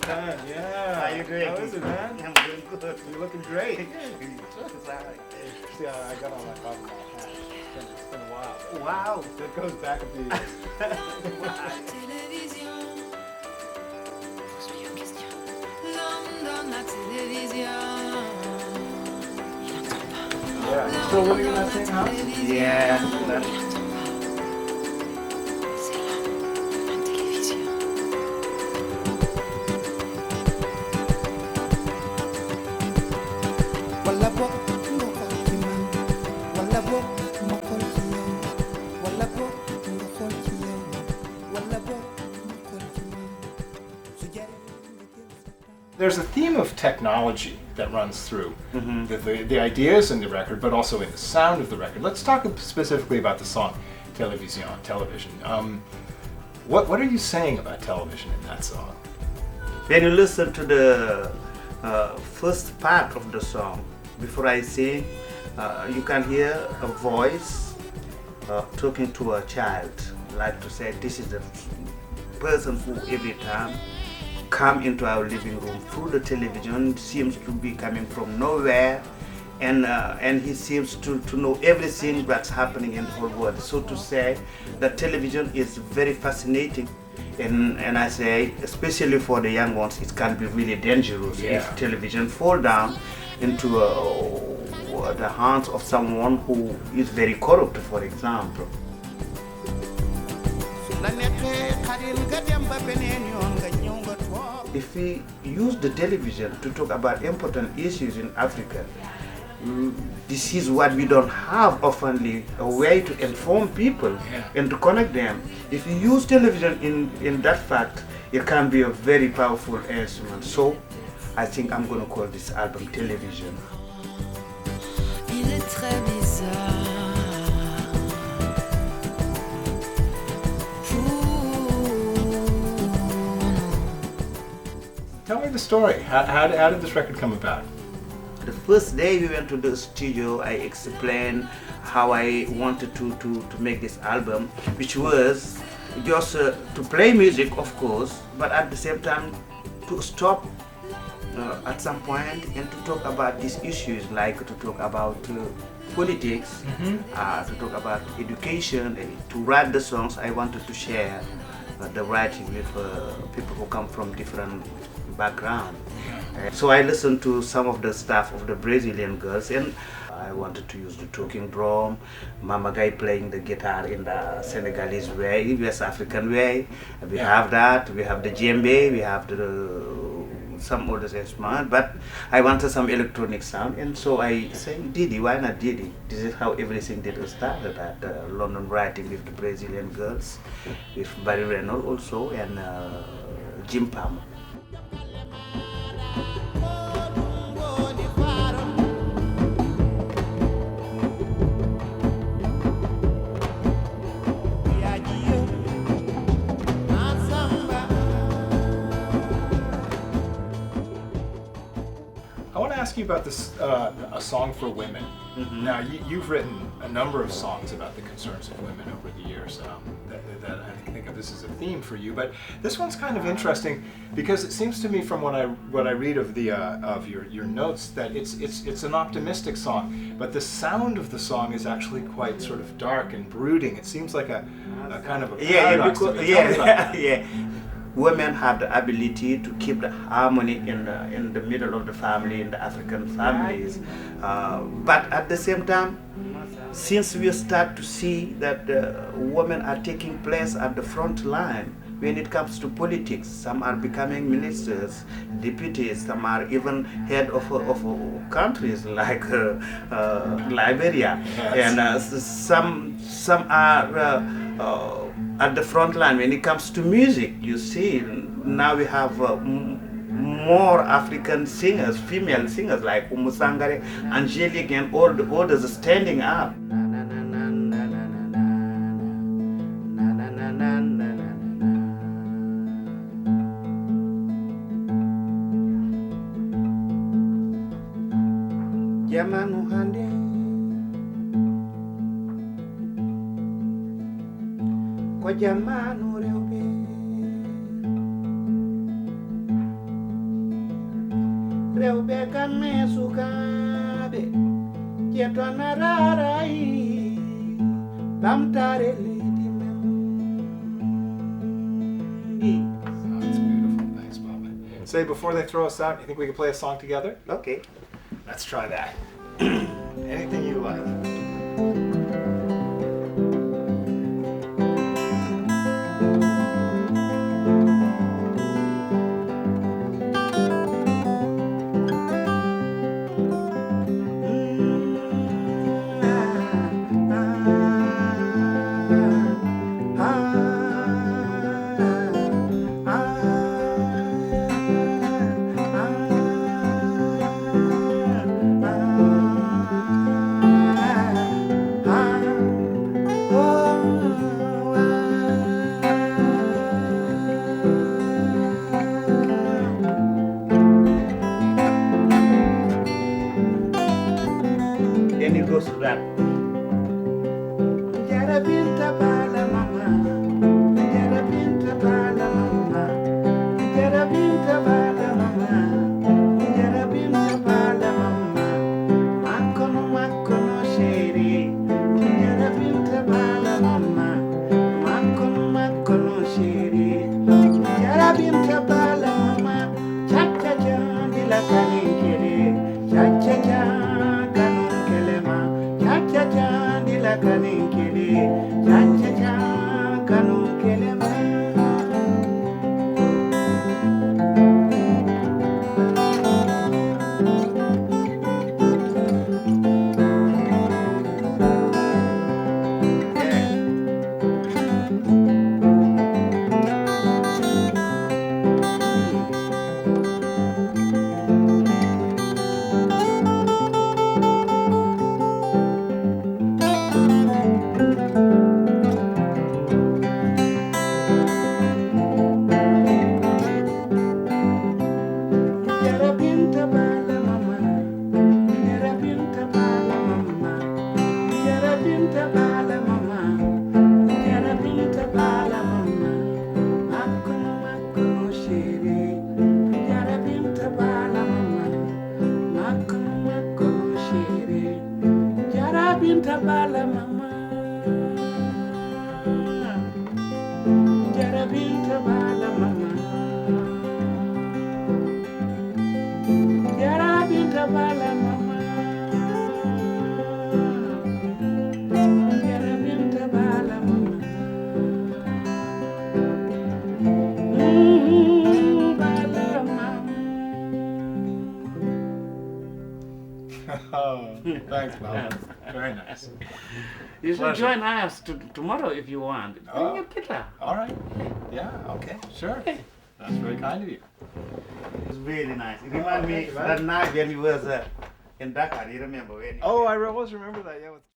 man. Yeah. How you doing? How is it, man? I'm doing good. You're looking great. Sorry. See, I got on my Baaba Maal hat. It's been a while. Wow. It goes back a few years. Yeah. You still living in that same house? Yeah. There's a theme of technology that runs through the ideas in the record, but also in the sound of the record. Let's talk specifically about the song television. What are you saying about television in that song? When you listen to the first part of the song, before I sing, you can hear a voice talking to a child, like to say, this is the person who every time come into our living room through the television, seems to be coming from nowhere, and he seems to know everything that's happening in the whole world. So to say, the television is very fascinating, and I say, especially for the young ones, it can be really dangerous if television fall down into the hands of someone who is very corrupt, for example. If we use the television to talk about important issues in Africa, this is what we don't have oftenly, a way to inform people and to connect them. If you use television in that fact, it can be a very powerful instrument. So I think I'm going to call this album Television. Il est très bizarre. Tell me the story. How did this record come about? The first day we went to the studio, I explained how I wanted to make this album, which was just to play music, of course, but at the same time to stop at some point and to talk about these issues, like to talk about politics, to talk about education, and to write the songs. I wanted to share the writing with people who come from different background. So I listened to some of the stuff of the Brazilian girls, and I wanted to use the talking drum, Mama Guy playing the guitar in the Senegalese way, West African way. We have that, we have the djembe, we have some other instruments, but I wanted some electronic sound, and so I said, Didi, why not Didi? This is how everything did started at London writing with the Brazilian girls, with Barry Reynolds also, and Jim Palmer. I want to ask you about this, a song for women. Now, you've written a number of songs about the concerns of women over the years. That I think of this as a theme for you, but this one's kind of interesting because it seems to me, from what I read of your notes, that it's an optimistic song, but the sound of the song is actually quite sort of dark and brooding. It seems like a kind of a paradox. Women have the ability to keep the harmony in the middle of the family, in the African families. But at the same time, since we start to see that women are taking place at the front line when it comes to politics, some are becoming ministers, deputies, some are even head of countries like Liberia, and some are at the front line when it comes to music. You see, now we have more African singers, female singers like Umusangare, Angelique, and all the others standing up. Jamanu hande ko jamanu rewbe rewɓe kamɓe sukaɓe ƴettona rarayi ɓamtare leydi men. That's beautiful. Thanks, Baba. Say, before they throw us out, you think we could play a song together? Okay. Let's try that. Anything you like. Then it goes to that. Jarabinta bala mama, jarabinta bala mama, jarabinta bala mama, jarabinta bala mama, makono shere, jarabinta bala mama, makono shere, jarabinta bala mama, cha cha cha dila kaninkere, cha cha cha. Kaninkele, cha cha cha, kanunkele ma. Binta bala mama, jara binta bala mama, jara binta bala mama, jara binta bala mama, bala mama. Oh, thanks, Baba. Very nice. You should Pleasure. join us tomorrow if you want. Bring your guitar. All right. Yeah, okay, sure. That's very kind of you. It's really nice. It reminds me that night when we was in Dakar. You remember when? Oh, I always remember that, yeah.